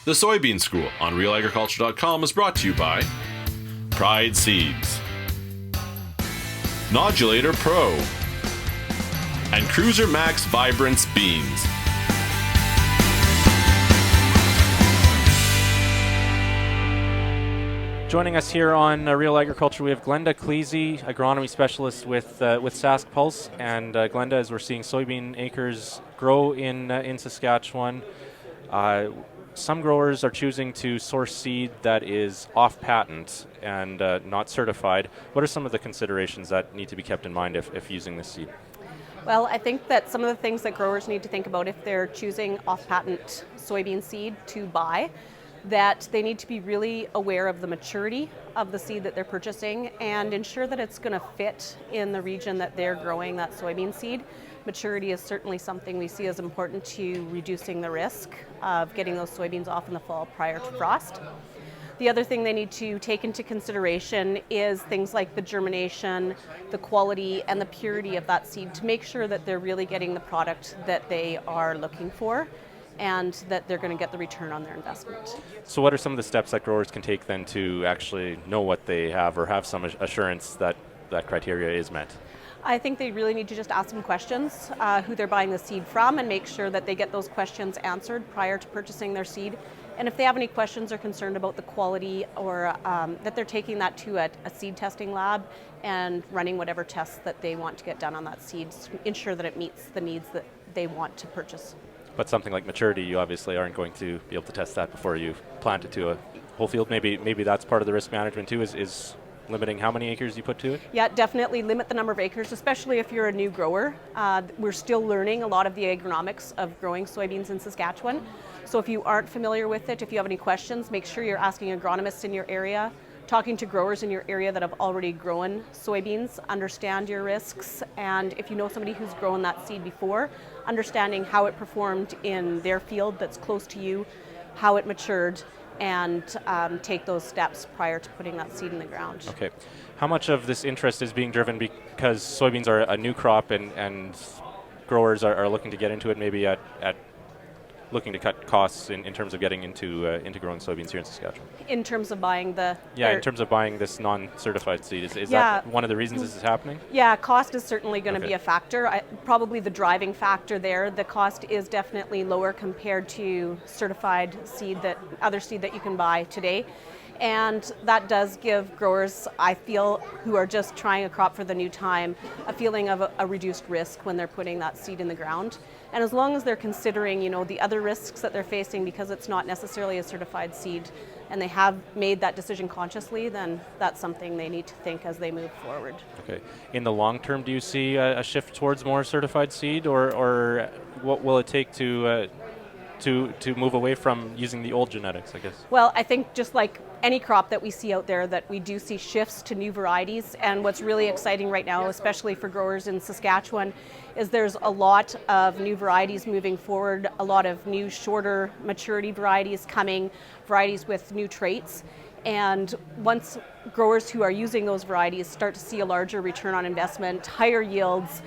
The Soybean School on RealAgriculture.com is brought to you by Pride Seeds, Nodulator Pro, and Cruiser Max Vibrance Beans. Joining us here on Real Agriculture, we have Glenda Cleese, agronomy specialist with Sask Pulse. And Glenda, as we're seeing soybean acres grow in Saskatchewan, some growers are choosing to source seed that is off patent and not certified. What are some of the considerations that need to be kept in mind if using this seed? Well, I think that some of the things that growers need to think about if they're choosing off-patent soybean seed to buy, that they need to be really aware of the maturity of the seed that they're purchasing and ensure that it's going to fit in the region that they're growing that soybean seed. Maturity is certainly something we see as important to reducing the risk of getting those soybeans off in the fall prior to frost. The other thing they need to take into consideration is things like the germination, the quality, and the purity of that seed to make sure that they're really getting the product that they are looking for and that they're going to get the return on their investment. So what are some of the steps that growers can take then to actually know what they have or have some assurance that that criteria is met? I think they really need to just ask some questions, who they're buying the seed from, and make sure that they get those questions answered prior to purchasing their seed. And if they have any questions or concerned about the quality or that they're taking that to a seed testing lab and running whatever tests that they want to get done on that seed to ensure that it meets the needs that they want to purchase. But something like maturity, you obviously aren't going to be able to test that before you plant it to a whole field. Maybe that's part of the risk management too, is limiting how many acres you put to it? Yeah, definitely limit the number of acres, especially if you're a new grower. We're still learning a lot of the agronomics of growing soybeans in Saskatchewan. So if you aren't familiar with it, if you have any questions, make sure you're asking agronomists in your area, talking to growers in your area that have already grown soybeans, understand your risks, and if you know somebody who's grown that seed before, understanding how it performed in their field that's close to you, how it matured, and take those steps prior to putting that seed in the ground. Okay. How much of this interest is being driven because soybeans are a new crop and growers are looking to get into it, maybe at looking to cut costs in terms of getting into growing soybeans here in Saskatchewan? In terms of buying in terms of buying this non-certified seed, is that one of the reasons this is happening? Yeah, cost is certainly going to be a factor. Probably the driving factor there. The cost is definitely lower compared to certified seed, other seed that you can buy today. And that does give growers, I feel, who are just trying a crop for the new time, a feeling of a reduced risk when they're putting that seed in the ground. And as long as they're considering, the other risks that they're facing because it's not necessarily a certified seed, and they have made that decision consciously, then that's something they need to think as they move forward. Okay. In the long term, do you see a shift towards more certified seed, or what will it take to move away from using the old genetics, I guess? Well, I think just like any crop that we see out there, that we do see shifts to new varieties. And what's really exciting right now, especially for growers in Saskatchewan, is there's a lot of new varieties moving forward, a lot of new shorter maturity varieties coming, varieties with new traits. And once growers who are using those varieties start to see a larger return on investment, higher yields,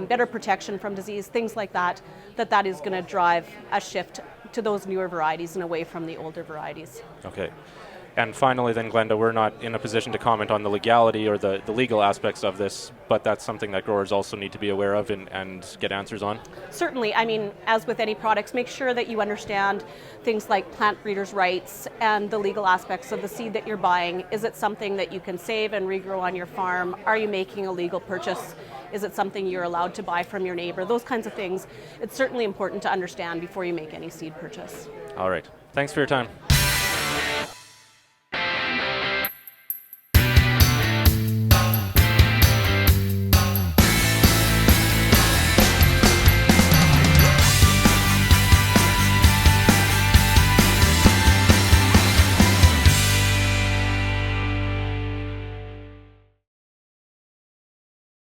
better protection from disease, things like that, that is going to drive a shift to those newer varieties and away from the older varieties. Okay. And finally then, Glenda, we're not in a position to comment on the legality or the legal aspects of this, but that's something that growers also need to be aware of and get answers on? Certainly. I mean, as with any products, make sure that you understand things like plant breeders' rights and the legal aspects of the seed that you're buying. Is it something that you can save and regrow on your farm? Are you making a legal purchase? Is it something you're allowed to buy from your neighbor? Those kinds of things. It's certainly important to understand before you make any seed purchase. All right. Thanks for your time.